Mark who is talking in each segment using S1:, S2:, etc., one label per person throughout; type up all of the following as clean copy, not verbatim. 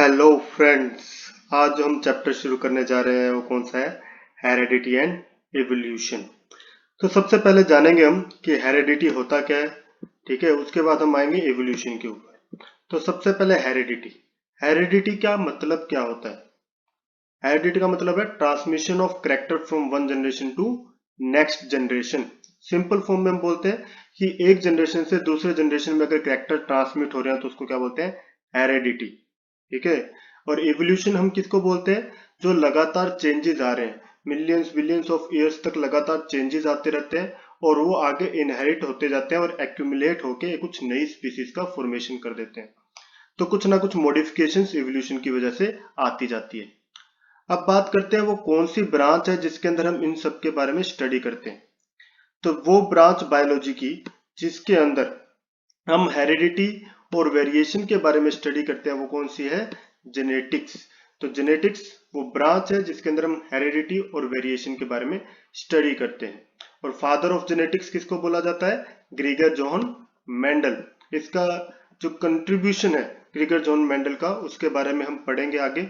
S1: Hello friends. आज जो हम चैप्टर शुरू करने जा रहे हैं वो कौन सा है? Heredity and evolution. तो सबसे पहले जानेंगे हम कि हेरेडिटी होता क्या है। ठीक है, उसके बाद हम आएंगे एवोल्यूशन के ऊपर। तो सबसे पहले हेरेडिटी। हेरेडिटी का मतलब क्या होता है? हेरेडिटी का मतलब है transmission of character from one generation to next generation. Simple form में हम बोलते हैं कि एक जनरेशन से दूसरे जनरेशन में अगर कैरेक्टर ट्रांसमिट हो रहे हैं तो उसको क्या बोलते हैं? हेरेडिटी। ठीक है। और इवोल्यूशन हम किसको बोलते हैं? जो लगातार चेंजेस आ रहे हैं, मिलियंस बिलियंस ऑफ इयर्स तक लगातार चेंजेस आते रहते हैं और वो आगे इनहेरिट होते जाते हैं और एक्यूमुलेट होके कुछ नई स्पीसीज का फॉर्मेशन कर देते हैं। तो कुछ ना कुछ मॉडिफिकेशंस इवोल्यूशन की वजह से आती जाती है। अब बात करते हैं वो कौन सी ब्रांच है जिसके अंदर हम इन सब के बारे में स्टडी करते हैं। तो वो ब्रांच बायोलॉजी की जिसके अंदर हम हेरिडिटी और वेरिएशन के बारे में स्टडी करते हैं वो कौन सी है? जेनेटिक्स। तो जेनेटिक्स वो ब्रांच है जिसके अंदर हम हेरिडिटी और वेरिएशन के बारे में स्टडी करते हैं। और फादर ऑफ जेनेटिक्स किसको बोला जाता है? ग्रीगर जॉन मेंडल। इसका जो कंट्रीब्यूशन है ग्रीगर जॉन मेंडल का, उसके बारे में हम पढ़ेंगे आगे।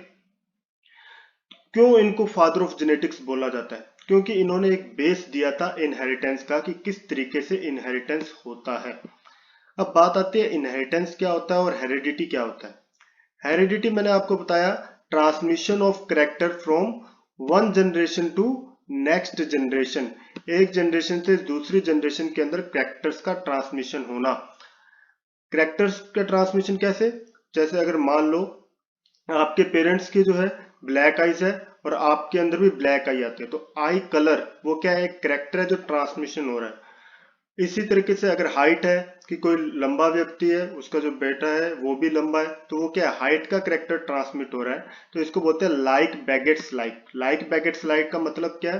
S1: क्यों इनको फादर ऑफ जेनेटिक्स बोला जाता है? क्योंकि इन्होंने एक बेस दिया था इनहेरिटेंस का कि किस तरीके से इनहेरिटेंस होता है। अब बात आती है इनहेरिटेंस क्या होता है और हेरिडिटी क्या होता है। हेरिडिटी मैंने आपको बताया, transmission of character from one generation to next generation. एक जनरेशन से दूसरी जनरेशन के अंदर कैरेक्टर्स का ट्रांसमिशन होना। कैरेक्टर्स का ट्रांसमिशन कैसे? जैसे अगर मान लो आपके पेरेंट्स की जो है ब्लैक आईज है और आपके अंदर भी ब्लैक आई आती है, तो आई कलर वो क्या है? एक कैरेक्टर है जो ट्रांसमिशन हो रहा है। इसी तरीके से अगर हाइट है कि कोई लंबा व्यक्ति है, उसका जो बेटा है वो भी लंबा है, तो वो क्या है? हाइट का कैरेक्टर ट्रांसमिट हो रहा है। तो इसको बोलते हैं लाइक बैगेट्स लाइक। लाइक बैगेट्स लाइक का मतलब क्या है?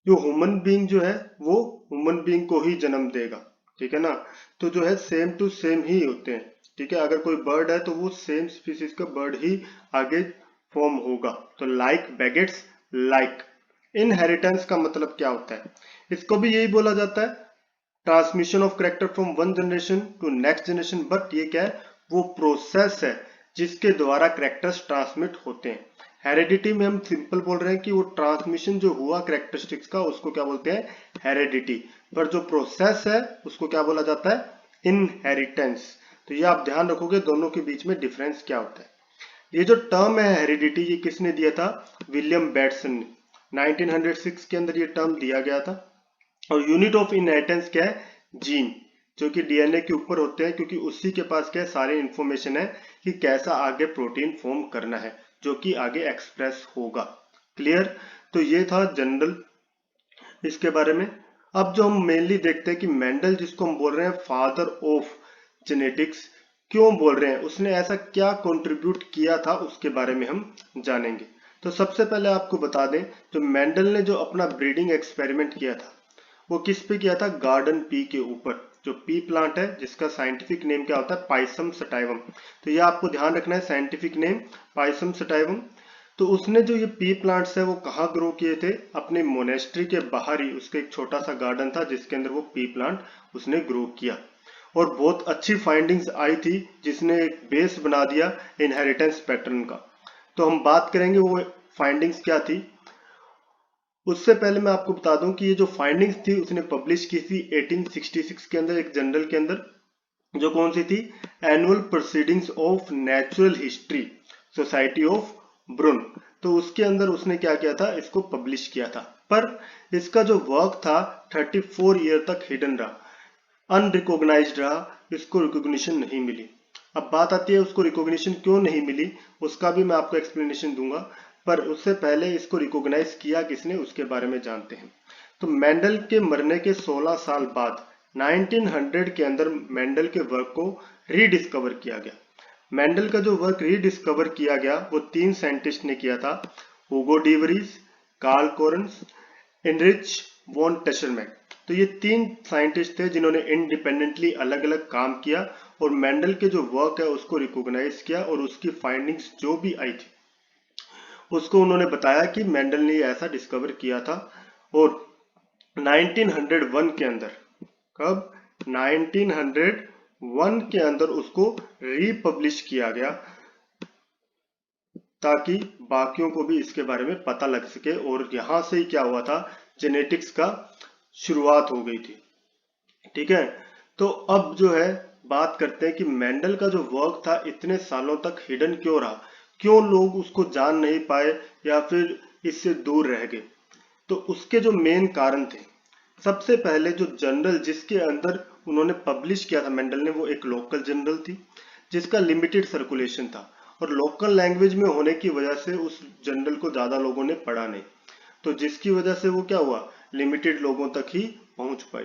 S1: जो ह्यूमन बीइंग जो है वो ह्यूमन बीइंग को ही जन्म देगा। ठीक है ना? तो जो है सेम टू सेम ही होते हैं। ठीक है, अगर कोई बर्ड है तो वो सेम स्पीसीज का बर्ड ही आगे फॉर्म होगा। तो लाइक बैगेट्स लाइक। इनहेरिटेंस का मतलब क्या होता है? इसको भी यही बोला जाता है, transmission of character from one generation to next generation. But ये क्या है? वो प्रोसेस है जिसके द्वारा कैरेक्टर्स ट्रांसमिट होते हैं। हेरेडिटी में हम सिंपल बोल रहे हैं कि वो ट्रांसमिशन जो हुआ कैरेक्टरिस्टिक्स का उसको क्या बोलते हैं? हेरेडिटी। पर जो प्रोसेस है उसको क्या बोला जाता है? इनहेरिटेंस। तो ये आप ध्यान रखोगे दोनों के बीच में डिफरेंस क्या होता है। ये जो टर्म है हेरिडिटी, ये किसने दिया था? विलियम बेटसन ने। 1906 के अंदर ये टर्म दिया गया था। और यूनिट ऑफ इनहेरिटेंस क्या है? जीन। जो कि डीएनए के ऊपर होते हैं, क्योंकि उसी के पास क्या है? सारी इंफॉर्मेशन है कि कैसा आगे प्रोटीन फॉर्म करना है जो कि आगे एक्सप्रेस होगा। क्लियर? तो ये था जनरल इसके बारे में। अब जो हम मेनली देखते हैं कि मेंडल जिसको हम बोल रहे हैं फादर ऑफ जेनेटिक्स, क्यों बोल रहे हैं? उसने ऐसा क्या कंट्रीब्यूट किया था उसके बारे में हम जानेंगे। तो सबसे पहले आपको बता दें, जो मेंडल ने जो अपना ब्रीडिंग एक्सपेरिमेंट किया था वो किस पे किया था? गार्डन पी के ऊपर। जो पी प्लांट है जिसका साइंटिफिक नेम क्या होता है? Pisum sativum. तो ये आपको ध्यान रखना है, साइंटिफिक नेम पाइसम सटाइवम। तो उसने जो ये पी प्लांट्स है वो कहाँ ग्रो किए थे? अपने मोनेस्ट्री के बाहर ही उसका एक छोटा सा गार्डन था जिसके अंदर वो पी प्लांट उसने ग्रो किया। और बहुत अच्छी फाइंडिंग्स आई थी जिसने एक बेस बना दिया इनहेरिटेंस पैटर्न का। तो हम बात करेंगे वो फाइंडिंग्स क्या थी। उससे पहले मैं आपको बता दूं कि ये जो फाइंडिंग्स थी उसने पब्लिश की थी 1866 के अंदर एक जर्नल के अंदर, जो कौन सी थी? Annual proceedings of natural history society of Brunn. तो उसके अंदर उसने क्या किया था? इसको पब्लिश किया था। पर इसका जो वर्क था 34 ईयर तक हिडन रहा, अनरिकॉग्नाइज्ड रहा, इसको रिकॉग्निशन नहीं मिली। अब बात आती है उसको रिकॉग्निशन क्यों नहीं मिली, उसका भी मैं आपको एक्सप्लेनेशन दूंगा। पर उससे पहले इसको रिकॉग्नाइज किया किसने उसके बारे में जानते हैं। तो मेंडल के मरने के 16 साल बाद 1900 के अंदर मेंडल के वर्क को रीडिस्कवर किया गया। मेंडल का जो वर्क रीडिस्कवर किया गया वो 3 साइंटिस्ट ने किया था, हुगो डीवरीज, कार्ल कोरन्स, इनरिच वॉन टेशरमैन। तो ये 3 साइंटिस्ट थे जिन्होंने इंडिपेंडेंटली अलग अलग काम किया और मेंडल के जो वर्क है उसको रिकॉग्नाइज किया और उसकी फाइंडिंग्स जो भी आई थी उसको उन्होंने बताया कि मेंडल ने ऐसा डिस्कवर किया था। और 1901 के अंदर, कब? 1901 के अंदर उसको रीपब्लिश किया गया ताकि बाकियों को भी इसके बारे में पता लग सके। और यहाँ से ही क्या हुआ था, जेनेटिक्स का शुरुआत हो गई थी। ठीक है, तो अब जो है बात करते हैं कि मेंडल का जो वर्क था इतने सालों तक हिडन क्यों रहा, क्यों लोग उसको जान नहीं पाए या फिर इससे दूर रह गए। तो उसके जो मेन कारण थे, सबसे पहले जो जर्नल जिसके अंदर उन्होंने पब्लिश किया था मेंडल ने, वो एक लोकल जर्नल थी जिसका लिमिटेड सर्कुलेशन था, और लोकल लैंग्वेज में होने की वजह से उस जर्नल को ज्यादा लोगों ने पढ़ा नहीं, तो जिसकी वजह से वो क्या हुआ, लिमिटेड लोगों तक ही पहुंच पाई।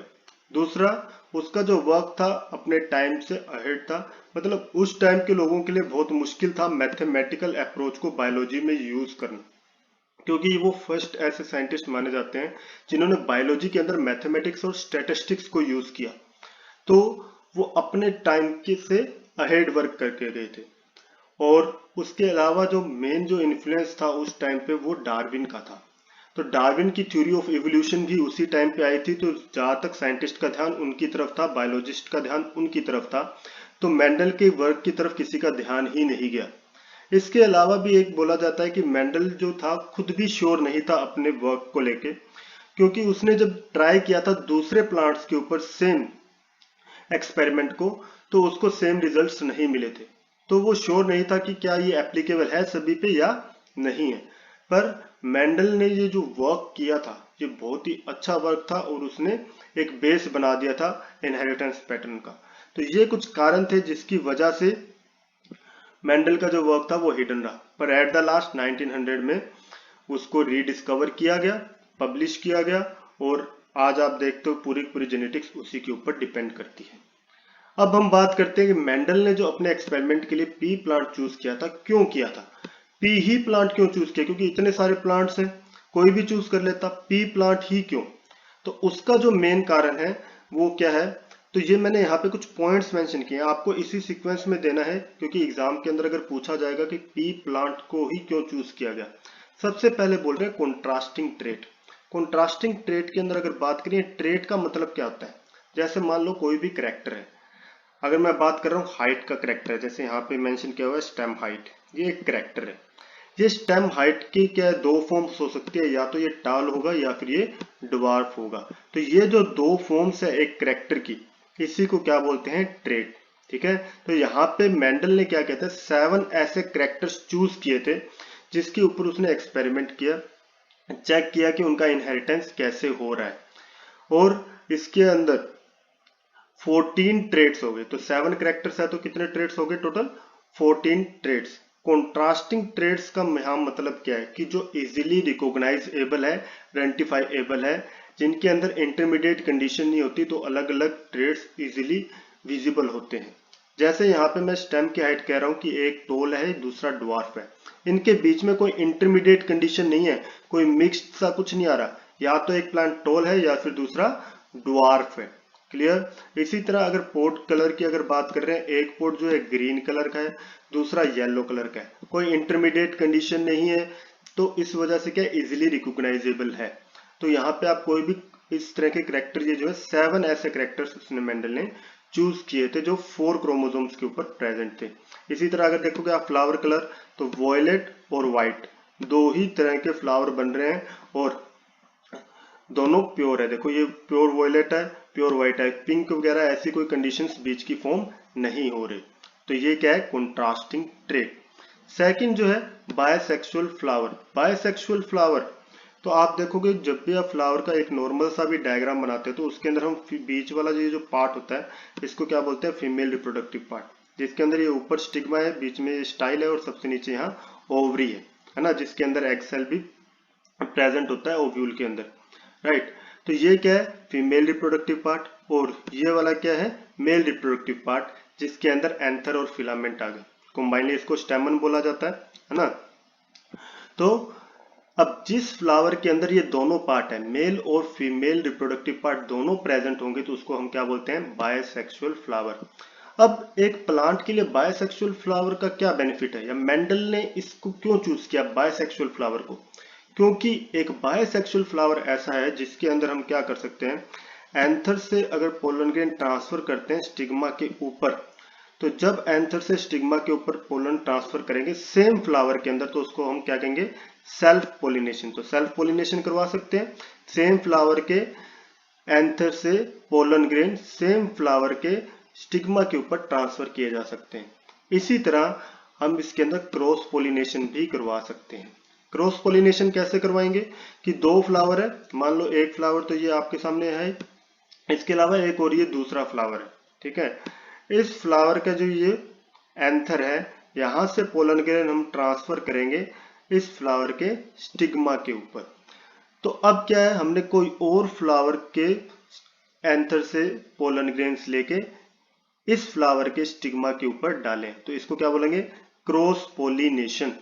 S1: दूसरा, उसका जो वर्क था अपने टाइम से अहेड था, मतलब उस टाइम के लोगों के लिए बहुत मुश्किल था मैथमेटिकल अप्रोच को बायोलॉजी में यूज करना, क्योंकि वो फर्स्ट ऐसे साइंटिस्ट माने जाते हैं जिन्होंने बायोलॉजी के अंदर मैथमेटिक्स और स्टैटिस्टिक्स को यूज किया। तो वो अपने टाइम के से अहेड वर्क करके गए थे। और उसके अलावा जो मेन जो इन्फ्लुएंस था उस टाइम पे वो डार्विन का था। तो डार्विन की थ्योरी ऑफ इवोल्यूशन भी उसी टाइम पे आई थी, तो जहां तक साइंटिस्ट का ध्यान उनकी तरफ था, बायोलॉजिस्ट का ध्यान उनकी तरफ था, तो मेंडल के वर्क की तरफ किसी का ध्यान ही नहीं गया। इसके अलावा भी एक बोला जाता है कि मेंडल जो था खुद भी श्योर नहीं था अपने वर्क को लेके, क्योंकि उसने जब ट्राई किया था दूसरे प्लांट्स के ऊपर सेम एक्सपेरिमेंट को, तो उसको सेम रिजल्ट्स नहीं मिले थे। तो वो श्योर नहीं था कि क्या ये एप्लीकेबल है सभी पे या नहीं है। पर मेंडल ने ये जो वर्क किया था ये बहुत ही अच्छा वर्क था, और उसने एक बेस बना दिया था इनहेरिटेंस पैटर्न का। तो ये कुछ कारण थे जिसकी वजह से मेंडल का जो वर्क था वो हिडन रहा, पर एट द लास्ट 1900 में उसको रीडिस्कवर किया गया, पब्लिश किया गया, और आज आप देखते हो पूरी पूरी जेनेटिक्स उसी के ऊपर डिपेंड करती है। अब हम बात करते हैं कि मेंडल ने जो अपने एक्सपेरिमेंट के लिए पी प्लांट चूज किया था, क्यों किया था, पी ही प्लांट क्यों चूज किया, क्योंकि इतने सारे प्लांट्स हैं, कोई भी चूज कर लेता, पी प्लांट ही क्यों। तो उसका जो मेन कारण है वो क्या है, तो ये मैंने यहाँ पे कुछ पॉइंट्स मेंशन किए हैं, आपको इसी सीक्वेंस में देना है, क्योंकि एग्जाम के अंदर अगर पूछा जाएगा कि पी प्लांट को ही क्यों चूज किया गया। सबसे पहले बोल रहे हैं कॉन्ट्रास्टिंग ट्रेट। कॉन्ट्रास्टिंग ट्रेट के अंदर अगर बात करें, ट्रेट का मतलब क्या होता है, जैसे मान लो कोई भी करेक्टर है, अगर मैं बात कर रहा हूँ हाइट का करेक्टर है, जैसे यहाँ पे मेंशन किया हुआ है स्टेम हाइट, ये एक करेक्टर है। ये स्टेम हाइट की क्या है, दो फॉर्म्स हो सकती है, या तो ये टाल होगा या फिर ये ड्वार्फ होगा। तो ये जो दो फॉर्म्स है एक करेक्टर की, इसी को क्या बोलते हैं, ट्रेट। ठीक है, तो यहाँ पे मेंडल ने क्या कहते हैं 7 ऐसे करेक्टर्स चूज किए थे जिसके ऊपर उसने एक्सपेरिमेंट किया, चेक किया कि उनका इनहेरिटेंस कैसे हो रहा है, और इसके अंदर 14 ट्रेड्स हो गए। तो 7 करेक्टर्स है तो कितने ट्रेड्स हो गए टोटल, 14 ट्रेड्स। कॉन्ट्रास्टिंग ट्रेड्स का यहाँ मतलब क्या है कि जो इजीली रिकॉग्नाइजेबल है, आइडेंटिफाइएबल है, जिनके अंदर इंटरमीडिएट कंडीशन नहीं होती, तो अलग अलग ट्रेड्स इजीली विजिबल होते हैं। जैसे यहाँ पे मैं स्टेम की हाइट कह रहा हूँ कि एक टोल है दूसरा ड्वार्फ है, इनके बीच में कोई इंटरमीडिएट कंडीशन नहीं है, कोई मिक्स्ड सा कुछ नहीं आ रहा, या तो एक प्लांट टोल है या फिर दूसरा ड्वार्फ है। क्लियर। इसी तरह अगर पोर्ट कलर की अगर बात कर रहे हैं, एक पोर्ट जो है ग्रीन कलर का है, दूसरा येलो कलर का है, कोई इंटरमीडिएट कंडीशन नहीं है, तो इस वजह से क्या इजीली रिकॉग्नाइजेबल है। तो यहाँ पे आप कोई भी इस तरह के करेक्टर, ये जो है 7 ऐसे करेक्टर्स उसने मेंडल ने चूज किए थे जो 4 क्रोमोसोम्स के ऊपर प्रेजेंट थे। इसी तरह अगर देखोगे आप फ्लावर कलर, तो वॉयलेट और व्हाइट दो ही तरह के फ्लावर बन रहे हैं, और दोनों प्योर है। देखो ये प्योर वॉयलेट है, प्योर व्हाइट है, पिंक वगैरह ऐसी कोई कंडीशंस बीच की फॉर्म नहीं हो रही। तो ये क्या है, कॉन्ट्रास्टिंग ट्रेट। सेकंड जो है बायसेक्सुअल फ्लावर। बायसेक्सुअल फ्लावर, तो आप देखोगे जब भी आप फ्लावर का एक नॉर्मल सा भी डायग्राम बनाते हैं तो उसके अंदर हम बीच वाला जो पार्ट होता है इसको क्या बोलते हैं, फीमेल रिप्रोडक्टिव पार्ट, जिसके अंदर ये ऊपर स्टिग्मा है, बीच में ये स्टाइल है, और सबसे नीचे यहाँ ओवरी है ना, जिसके अंदर एग सेल भी प्रेजेंट होता है ओव्यूल के अंदर, राइट। तो ये क्या है, फीमेल रिप्रोडक्टिव पार्ट, और ये वाला क्या है, मेल रिप्रोडक्टिव पार्ट, जिसके अंदर एंथर और फिलामेंट आ गए, कंबाइनली इसको स्टेमन बोला जाता है ना। तो अब जिस फ्लावर के अंदर ये दोनों पार्ट है, मेल और फीमेल रिप्रोडक्टिव पार्ट दोनों प्रेजेंट होंगे, तो उसको हम क्या बोलते हैं, बायसेक्सुअल फ्लावर। अब एक प्लांट के लिए बायसेक्सुअल फ्लावर का क्या बेनिफिट है, या मेंडल ने इसको क्यों चूज किया बायसेक्सुअल फ्लावर को, क्योंकि एक बायसेक्सुअल फ्लावर ऐसा है जिसके अंदर हम क्या कर सकते हैं, एंथर से अगर पोलन ग्रेन ट्रांसफर करते हैं स्टिग्मा के ऊपर, तो जब एंथर से स्टिग्मा के ऊपर पोलन ट्रांसफर करेंगे सेम फ्लावर के अंदर, तो उसको हम क्या कहेंगे, सेल्फ पोलिनेशन। तो सेल्फ पोलिनेशन करवा सकते हैं, सेम फ्लावर के एंथर से पोलन ग्रेन सेम फ्लावर के स्टिग्मा के ऊपर ट्रांसफर किए जा सकते हैं। इसी तरह हम इसके अंदर क्रॉस पोलिनेशन भी करवा सकते हैं। क्रॉस पोलिनेशन कैसे करवाएंगे कि दो फ्लावर है, मान लो एक फ्लावर तो ये आपके सामने है, इसके अलावा एक और ये दूसरा फ्लावर है, ठीक है। इस फ्लावर का जो ये एंथर है, यहां से पोलन ग्रेन हम ट्रांसफर करेंगे इस फ्लावर के स्टिग्मा के ऊपर। तो अब क्या है, हमने कोई और फ्लावर के एंथर से पोलन ग्रेन्स लेके इस फ्लावर के स्टिग्मा के ऊपर डालें, तो इसको क्या बोलेंगे, क्रॉस पोलिनेशन।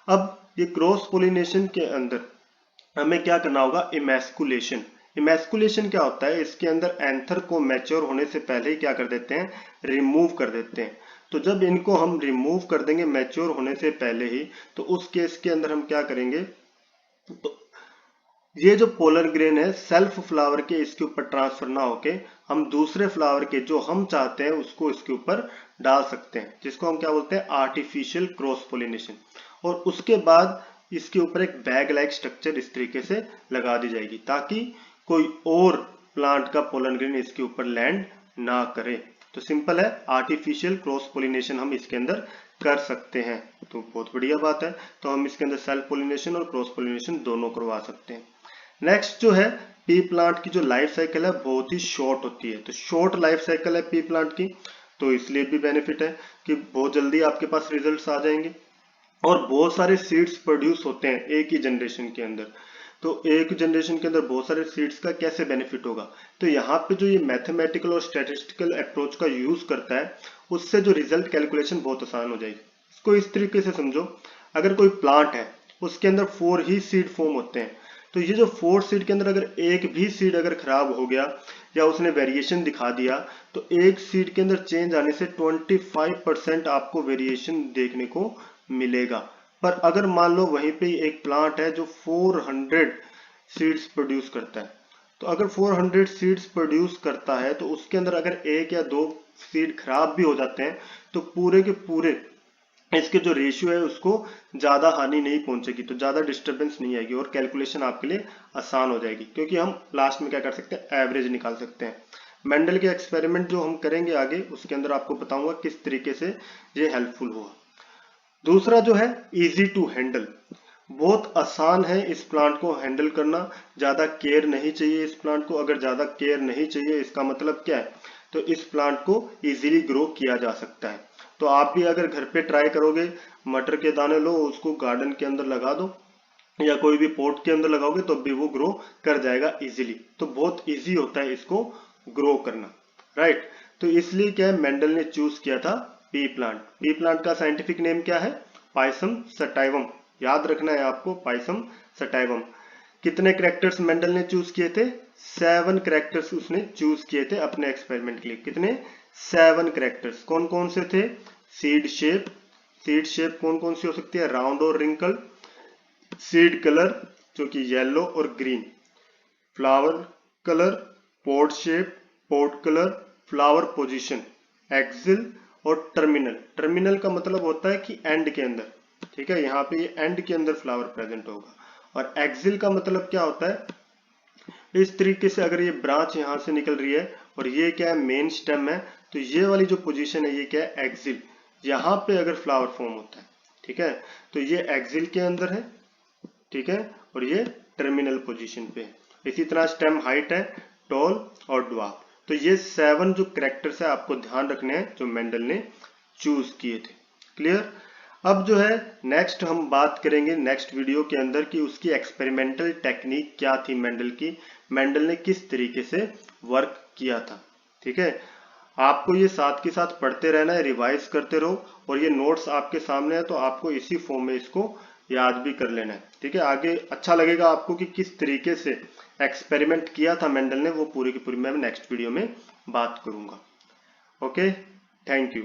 S1: अब ये क्रॉस पोलिनेशन के अंदर हमें क्या करना होगा, इमैस्कुलेशन। इमैस्कुलेशन क्या होता है, इसके अंदर एंथर को मैच्योर होने से पहले ही क्या कर देते हैं, रिमूव कर देते हैं। तो जब इनको हम रिमूव कर देंगे मैच्योर होने से पहले ही, तो उस केस के अंदर हम क्या करेंगे, तो ये जो पोलन ग्रेन है सेल्फ फ्लावर के इसके ऊपर ट्रांसफर ना होके हम दूसरे फ्लावर के जो हम चाहते हैं उसको इसके ऊपर डाल सकते हैं, जिसको हम क्या बोलते हैं, आर्टिफिशियल क्रॉस पोलिनेशन। और उसके बाद इसके ऊपर एक बैग लाइक स्ट्रक्चर इस तरीके से लगा दी जाएगी ताकि कोई और प्लांट का पोलन ग्रेन इसके ऊपर लैंड ना करे। तो सिंपल है, आर्टिफिशियल क्रॉस पोलिनेशन हम इसके अंदर कर सकते हैं। तो बहुत बढ़िया बात है, तो हम इसके अंदर सेल्फ पोलिनेशन और क्रॉस पोलिनेशन दोनों करवा सकते हैं। नेक्स्ट जो है, पी प्लांट की जो लाइफ साइकिल है बहुत ही शॉर्ट होती है। तो शॉर्ट लाइफ साइकिल है पी प्लांट की, तो इसलिए भी बेनिफिट है कि बहुत जल्दी आपके पास रिजल्ट्स आ जाएंगे और बहुत सारे सीड्स प्रोड्यूस होते हैं एक ही जनरेशन के अंदर। तो एक जनरेशन के अंदर बहुत सारे सीड्स का कैसे बेनिफिट होगा, तो यहाँ पे जो ये मैथमेटिकल और स्टैटिस्टिकल अप्रोच का यूज करता है, उससे जो रिजल्ट कैलकुलेशन बहुत आसान हो जाएगी। इसको इस तरीके से समझो, अगर कोई प्लांट है उसके अंदर 4 ही सीड फॉर्म होते हैं, तो ये जो 4 सीड के अंदर अगर एक भी सीड अगर खराब हो गया या उसने वेरिएशन दिखा दिया, तो एक सीड के अंदर चेंज आने से 25% आपको वेरिएशन देखने को मिलेगा। पर अगर मान लो वहीं पे एक प्लांट है जो 400 सीड्स प्रोड्यूस करता है, तो अगर 400 सीड्स प्रोड्यूस करता है तो उसके अंदर अगर एक या दो सीड खराब भी हो जाते हैं, तो पूरे के पूरे इसके जो रेशियो है उसको ज्यादा हानि नहीं पहुंचेगी, तो ज्यादा डिस्टरबेंस नहीं आएगी और कैलकुलेशन आपके लिए आसान हो जाएगी, क्योंकि हम लास्ट में क्या कर सकते हैं, एवरेज निकाल सकते हैं। मेंडल के एक्सपेरिमेंट जो हम करेंगे आगे, उसके अंदर आपको बताऊंगा किस तरीके से ये हेल्पफुल हुआ। दूसरा जो है, इजी टू हैंडल, बहुत आसान है इस प्लांट को हैंडल करना, ज्यादा केयर नहीं चाहिए इस प्लांट को। अगर ज्यादा केयर नहीं चाहिए इसका मतलब क्या है, तो इस प्लांट को इजीली ग्रो किया जा सकता है। तो आप भी अगर घर पे ट्राई करोगे, मटर के दाने लो, उसको गार्डन के अंदर लगा दो या कोई भी पॉट के अंदर लगाओगे तो भी वो ग्रो कर जाएगा इजीली। तो बहुत इजी होता है इसको ग्रो करना, राइट। तो इसलिए क्या है, मेंडल ने चूज किया था पी प्लांट। पी प्लांट का साइंटिफिक नेम क्या है, पाइसम सटाइवम, याद रखना है आपको, पाइसम सटाइवम। कितने कैरेक्टर्स मेंडल ने चूज किए थे, 7 कैरेक्टर्स उसने चूज किए थे अपने एक्सपेरिमेंट के लिए। कितने, 7 कैरेक्टर्स। कौन कौन से थे, सीड शेप, सीड शेप कौन कौन सी हो सकती है, राउंड और रिंकल, सीड कलर जो कि येलो और green, flower colour, pod shape, pod colour, flower position, axil और टर्मिनल। टर्मिनल का मतलब होता है कि एंड के अंदर, ठीक है, यहाँ पे ये एंड के अंदर फ्लावर प्रेजेंट होगा। और एक्सिल का मतलब क्या होता है, इस तरीके से अगर ये ब्रांच यहाँ से निकल रही है और ये क्या है, मेन स्टेम है, तो ये वाली जो पोजीशन है ये क्या है, एक्सिल, यहाँ पे अगर फ्लावर फॉर्म होता है, ठीक है, तो ये एक्सिल के अंदर है, ठीक है, और ये टर्मिनल पोजीशन पे है। इसी तरह स्टेम हाइट है, टॉल और ड्वार्फ। तो ये 7 जो कैरेक्टर्स है आपको ध्यान रखने हैं जो मेंडल ने चूज किए थे। क्लियर। अब जो है नेक्स्ट हम बात करेंगे नेक्स्ट वीडियो के अंदर कि उसकी एक्सपेरिमेंटल टेक्निक क्या थी मेंडल की, मेंडल ने किस तरीके से वर्क किया था। ठीक है, आपको ये साथ के साथ पढ़ते रहना है, रिवाइज करते रहो, और ये नोट्स आपके सामने है तो आपको इसी फॉर्म में इसको याद भी कर लेना है। ठीक है, आगे अच्छा लगेगा आपको कि किस तरीके से एक्सपेरिमेंट किया था मेंडल ने, वो पूरी की पूरी मैं नेक्स्ट वीडियो में बात करूंगा। Okay, thank you.